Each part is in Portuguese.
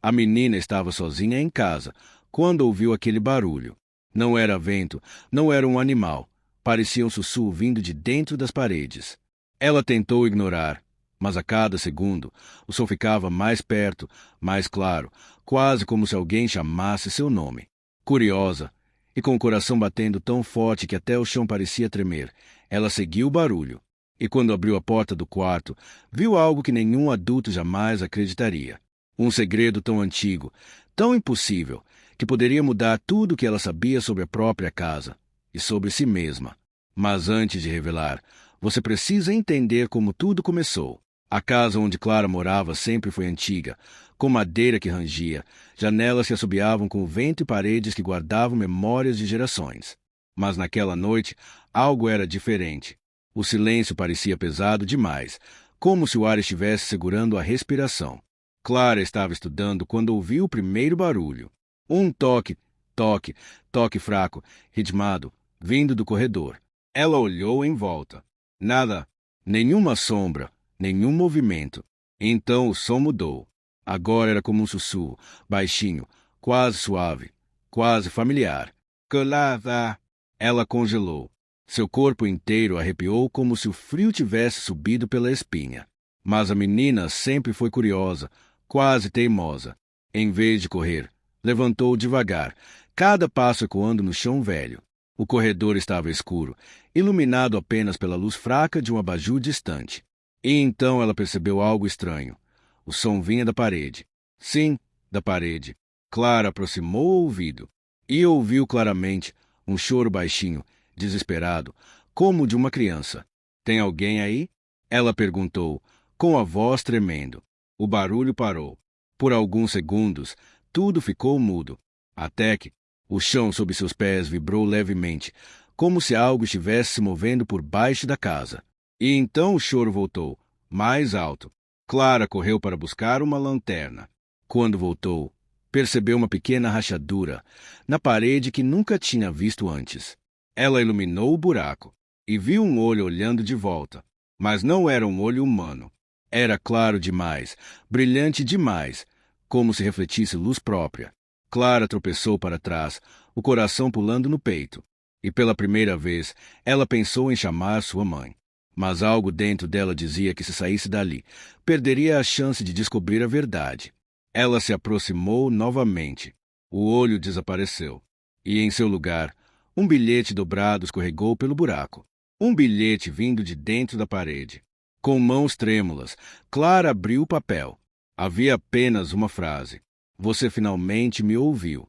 A menina estava sozinha em casa, quando ouviu aquele barulho. Não era vento, não era um animal. Parecia um sussurro vindo de dentro das paredes. Ela tentou ignorar, mas a cada segundo, o som ficava mais perto, mais claro, quase como se alguém chamasse seu nome. Curiosa, e com o coração batendo tão forte que até o chão parecia tremer, ela seguiu o barulho. E quando abriu a porta do quarto, viu algo que nenhum adulto jamais acreditaria. Um segredo tão antigo, tão impossível, que poderia mudar tudo o que ela sabia sobre a própria casa e sobre si mesma. Mas antes de revelar, você precisa entender como tudo começou. A casa onde Clara morava sempre foi antiga, com madeira que rangia, janelas que assobiavam com o vento e paredes que guardavam memórias de gerações. Mas naquela noite, algo era diferente. O silêncio parecia pesado demais, como se o ar estivesse segurando a respiração. Clara estava estudando quando ouviu o primeiro barulho. Um toque, toque, toque fraco, ritmado, vindo do corredor. Ela olhou em volta. Nada, nenhuma sombra, nenhum movimento. Então o som mudou. Agora era como um sussurro, baixinho, quase suave, quase familiar. Clara! Ela congelou. Seu corpo inteiro arrepiou como se o frio tivesse subido pela espinha. Mas a menina sempre foi curiosa, quase teimosa. Em vez de correr, levantou devagar, cada passo ecoando no chão velho. O corredor estava escuro, iluminado apenas pela luz fraca de um abajur distante. E então ela percebeu algo estranho. O som vinha da parede. Sim, da parede. Clara aproximou o ouvido e ouviu claramente um choro baixinho, desesperado, como de uma criança. Tem alguém aí? Ela perguntou, com a voz tremendo. O barulho parou. Por alguns segundos, tudo ficou mudo, até que o chão sob seus pés vibrou levemente, como se algo estivesse se movendo por baixo da casa. E então o choro voltou, mais alto. Clara correu para buscar uma lanterna. Quando voltou, percebeu uma pequena rachadura na parede que nunca tinha visto antes. Ela iluminou o buraco e viu um olho olhando de volta. Mas não era um olho humano. Era claro demais, brilhante demais, como se refletisse luz própria. Clara tropeçou para trás, o coração pulando no peito. E pela primeira vez, ela pensou em chamar sua mãe. Mas algo dentro dela dizia que se saísse dali, perderia a chance de descobrir a verdade. Ela se aproximou novamente. O olho desapareceu. E em seu lugar, um bilhete dobrado escorregou pelo buraco. Um bilhete vindo de dentro da parede. Com mãos trêmulas, Clara abriu o papel. Havia apenas uma frase. Você finalmente me ouviu.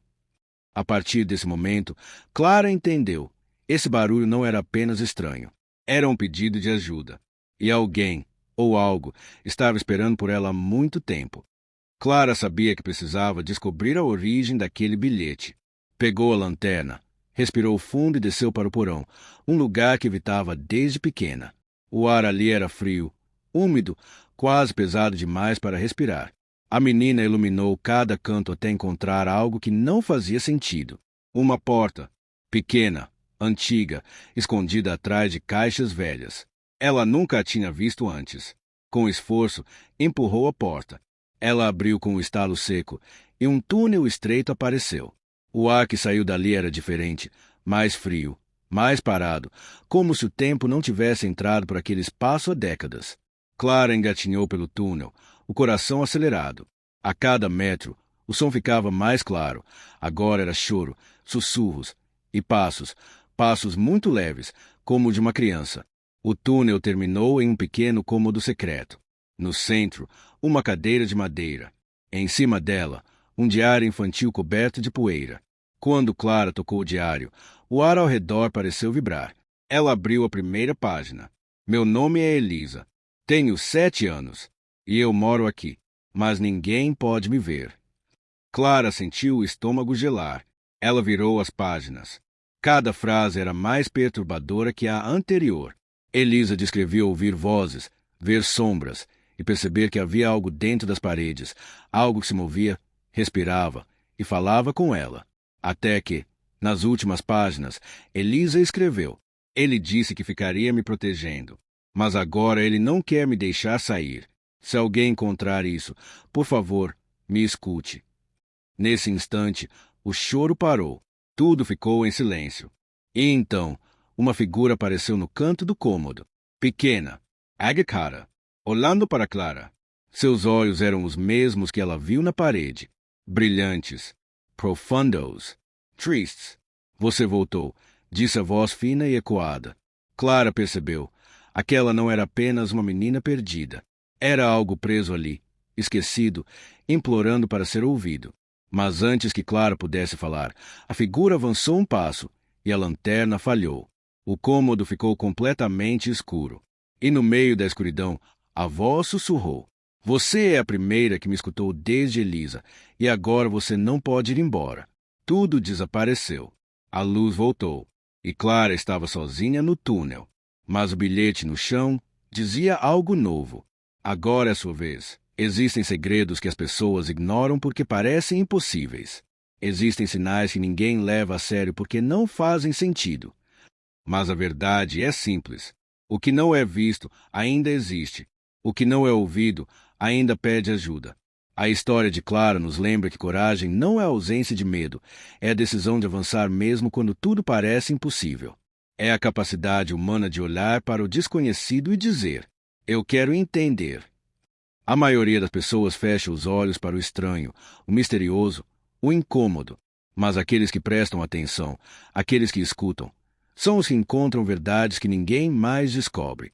A partir desse momento, Clara entendeu. Esse barulho não era apenas estranho. Era um pedido de ajuda. E alguém, ou algo, estava esperando por ela há muito tempo. Clara sabia que precisava descobrir a origem daquele bilhete. Pegou a lanterna, respirou fundo e desceu para o porão, um lugar que evitava desde pequena. O ar ali era frio, úmido, quase pesado demais para respirar. A menina iluminou cada canto até encontrar algo que não fazia sentido. Uma porta, pequena, antiga, escondida atrás de caixas velhas. Ela nunca a tinha visto antes. Com esforço, empurrou a porta. Ela abriu com um estalo seco e um túnel estreito apareceu. O ar que saiu dali era diferente, mais frio, mais parado, como se o tempo não tivesse entrado por aquele espaço há décadas. Clara engatinhou pelo túnel, o coração acelerado. A cada metro, o som ficava mais claro. Agora era choro, sussurros e passos, passos muito leves, como o de uma criança. O túnel terminou em um pequeno cômodo secreto. No centro, uma cadeira de madeira. Em cima dela, um diário infantil coberto de poeira. Quando Clara tocou o diário, o ar ao redor pareceu vibrar. Ela abriu a primeira página. Meu nome é Elisa. Tenho 7 anos. E eu moro aqui. Mas ninguém pode me ver. Clara sentiu o estômago gelar. Ela virou as páginas. Cada frase era mais perturbadora que a anterior. Elisa descrevia ouvir vozes, ver sombras e perceber que havia algo dentro das paredes, algo que se movia, respirava e falava com ela. Até que, nas últimas páginas, Elisa escreveu: ele disse que ficaria me protegendo, mas agora ele não quer me deixar sair. Se alguém encontrar isso, por favor, me escute. Nesse instante, o choro parou. Tudo ficou em silêncio. E então, uma figura apareceu no canto do cômodo. Pequena, agachada, olhando para Clara. Seus olhos eram os mesmos que ela viu na parede. Brilhantes, profundos, tristes. Você voltou, disse a voz fina e ecoada. Clara percebeu. Aquela não era apenas uma menina perdida. Era algo preso ali, esquecido, implorando para ser ouvido. Mas antes que Clara pudesse falar, a figura avançou um passo e a lanterna falhou. O cômodo ficou completamente escuro. E no meio da escuridão, a voz sussurrou. Você é a primeira que me escutou desde Elisa, e agora você não pode ir embora. Tudo desapareceu. A luz voltou, e Clara estava sozinha no túnel. Mas o bilhete no chão dizia algo novo. Agora é sua vez. Existem segredos que as pessoas ignoram porque parecem impossíveis. Existem sinais que ninguém leva a sério porque não fazem sentido. Mas a verdade é simples. O que não é visto ainda existe. O que não é ouvido ainda pede ajuda. A história de Clara nos lembra que coragem não é a ausência de medo, é a decisão de avançar mesmo quando tudo parece impossível. É a capacidade humana de olhar para o desconhecido e dizer: eu quero entender. A maioria das pessoas fecha os olhos para o estranho, o misterioso, o incômodo. Mas aqueles que prestam atenção, aqueles que escutam, são os que encontram verdades que ninguém mais descobre.